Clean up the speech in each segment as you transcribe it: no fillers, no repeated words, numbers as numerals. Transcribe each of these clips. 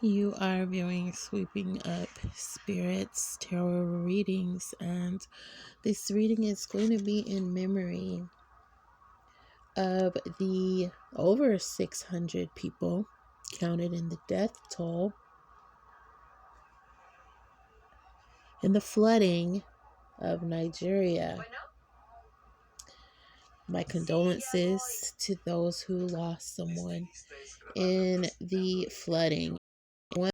You are viewing Sweeping Up Spirits Tarot readings, and this reading is going to be in memory of the over 600 people counted in the death toll in the flooding of Nigeria. My condolences to those who lost someone in the flooding. 1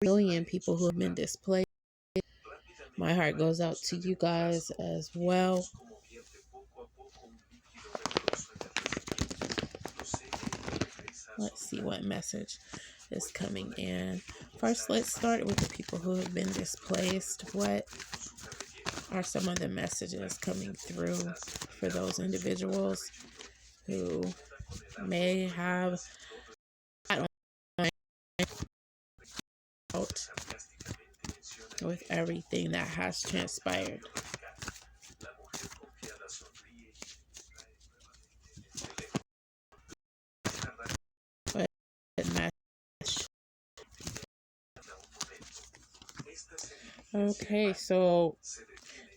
million people who have been displaced. My heart goes out to you guys as well. Let's see what message is coming in. First, let's start with the people who have been displaced. What are some of the messages coming through for those individuals who may have out with everything that has transpired? Okay, so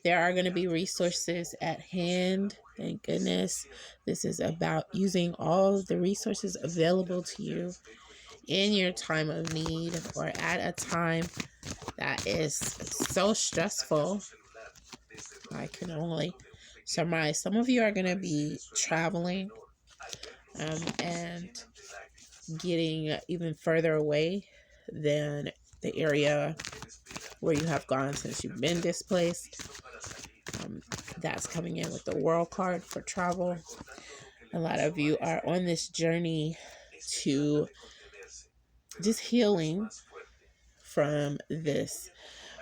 there are going to be resources at hand. Thank goodness. This is about using all of the resources available to you in your time of need or at a time that is so stressful. I can only surmise some of you are going to be traveling and getting even further away than the area where you have gone since you've been displaced. That's coming in with the World card for travel. A lot of you are on this journey to just healing from this,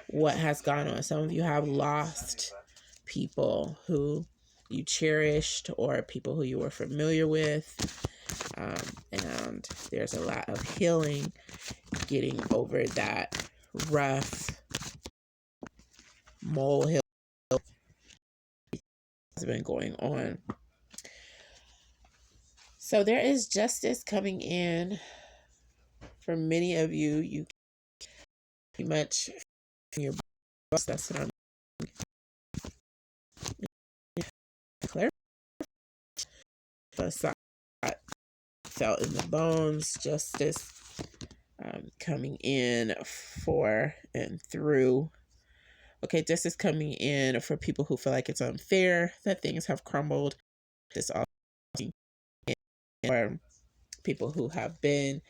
what has gone on. Some of you have lost people who you cherished or people who you were familiar with. And there's a lot of healing, getting over that rough molehill has been going on. So there is justice coming in for many of you. You pretty much your boss. That's what I'm clear. Felt in the bones. Justice coming in for and through. Okay, justice coming in for people who feel like it's unfair that things have crumbled. This also for people who have been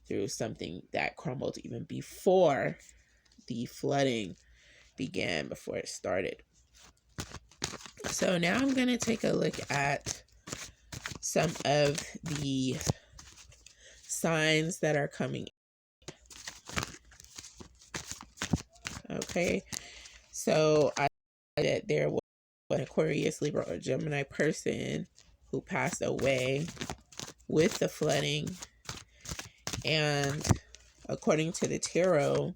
through something that crumbled even before the flooding began, before it started. So now I'm going to take a look at some of the signs that are coming. Okay, so I said that there was an Aquarius, Libra, or Gemini person who passed away with the flooding. And according to the tarot,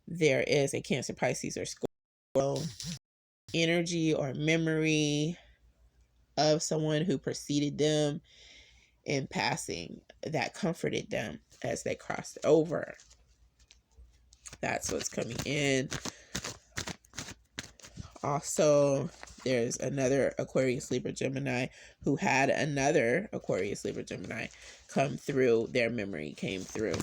there is a Cancer, Pisces, or Scorpio energy or memory of someone who preceded them in passing that comforted them as they crossed over. That's what's coming in. Also, there's another Aquarius, Libra, Gemini who had another Aquarius, Libra, Gemini come through. Their memory came through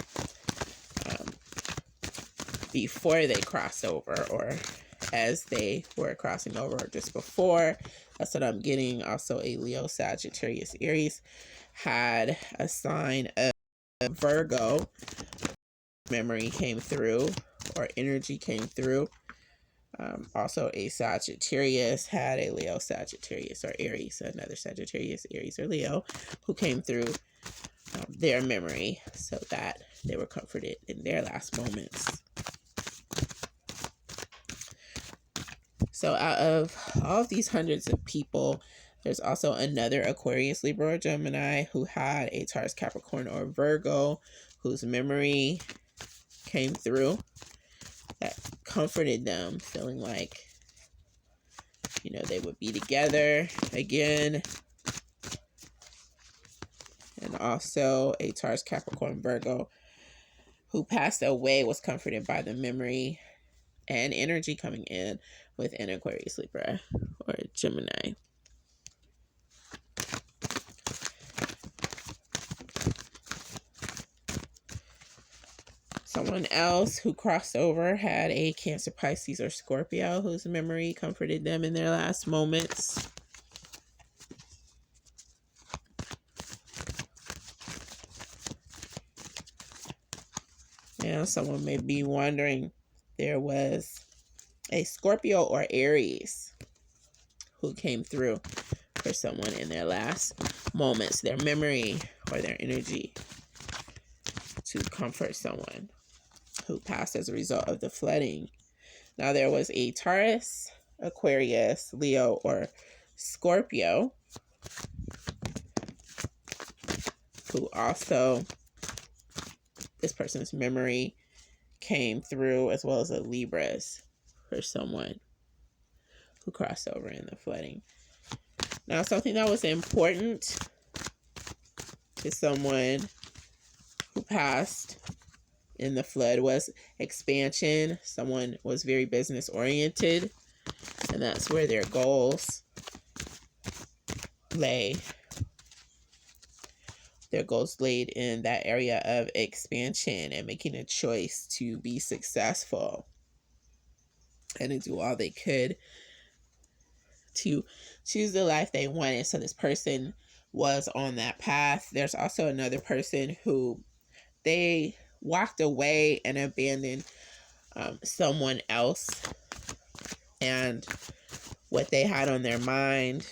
before they crossed over, or as they were crossing over, or just before. That's what I'm getting. Also, a Leo, Sagittarius, Aries had a sign of Virgo. Memory came through, or energy came through. Also, a Sagittarius had a Leo, Sagittarius, or Aries, another Sagittarius, Aries, or Leo, who came through their memory so that they were comforted in their last moments. So out of all of these hundreds of people, there's also another Aquarius, Libra, or Gemini who had a Taurus, Capricorn, or Virgo whose memory came through that comforted them, feeling like, you know, they would be together again. And also a Taurus, Capricorn, Virgo who passed away was comforted by the memory and energy coming in with an Aquarius, Libra, or Gemini. Someone else who crossed over had a Cancer, Pisces, or Scorpio whose memory comforted them in their last moments. Now, someone may be wondering, there was a Scorpio or Aries who came through for someone in their last moments, their memory or their energy to comfort someone who passed as a result of the flooding. Now, there was a Taurus, Aquarius, Leo, or Scorpio who also, this person's memory came through, as well as a Libras for someone who crossed over in the flooding. Now, something that was important to someone who passed in the flood was expansion. Someone was very business oriented, and that's where their goals lay. Their goals laid in that area of expansion and making a choice to be successful and to do all they could to choose the life they wanted. So this person was on that path. There's also another person who they walked away and abandoned someone else, and what they had on their mind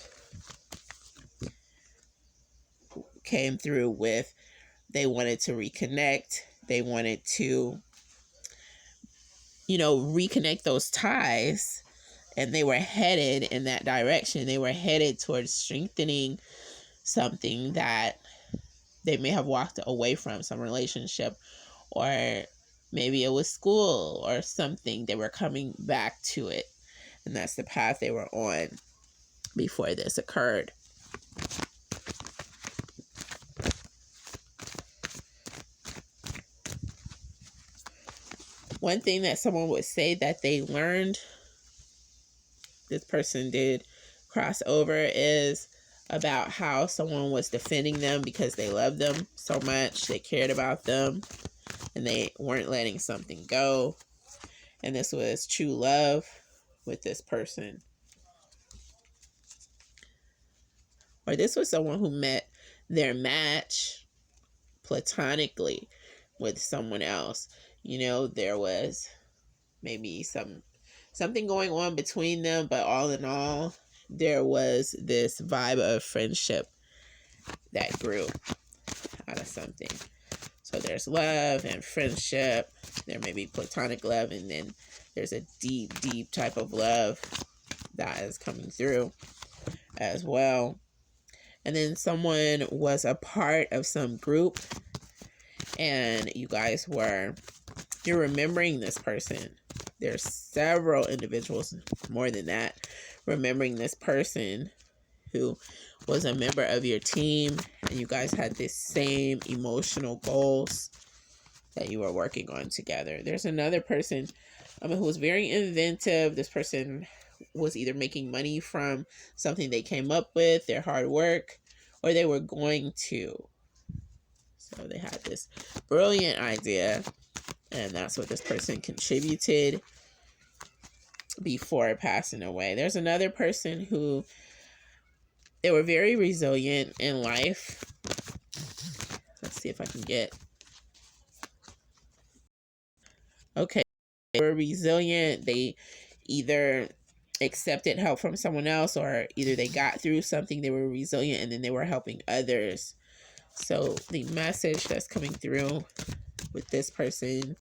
came through with, they wanted to reconnect. They wanted to, reconnect those ties, and they were headed in that direction. They were headed towards strengthening something that they may have walked away from, some relationship, or maybe it was school or something. They were coming back to it, and that's the path they were on before this occurred. One thing that someone would say that they learned, this person did cross over, is about how someone was defending them because they loved them so much, they cared about them, and they weren't letting something go. And this was true love with this person. Or this was someone who met their match platonically with someone else. There was maybe something going on between them, but all in all, there was this vibe of friendship that grew out of something. So there's love and friendship. There may be platonic love, and then there's a deep, deep type of love that is coming through as well. And then someone was a part of some group, and you're remembering this person. There's several individuals, more than that, remembering this person who was a member of your team, and you guys had the same emotional goals that you were working on together. There's another person who was very inventive. This person was either making money from something they came up with, their hard work, or they were going to. So they had this brilliant idea, and that's what this person contributed before passing away. There's another person who, they were very resilient in life. Let's see if I can get. Okay. They were resilient. They either accepted help from someone else, or either they got through something. They were resilient, and then they were helping others. So the message that's coming through with this person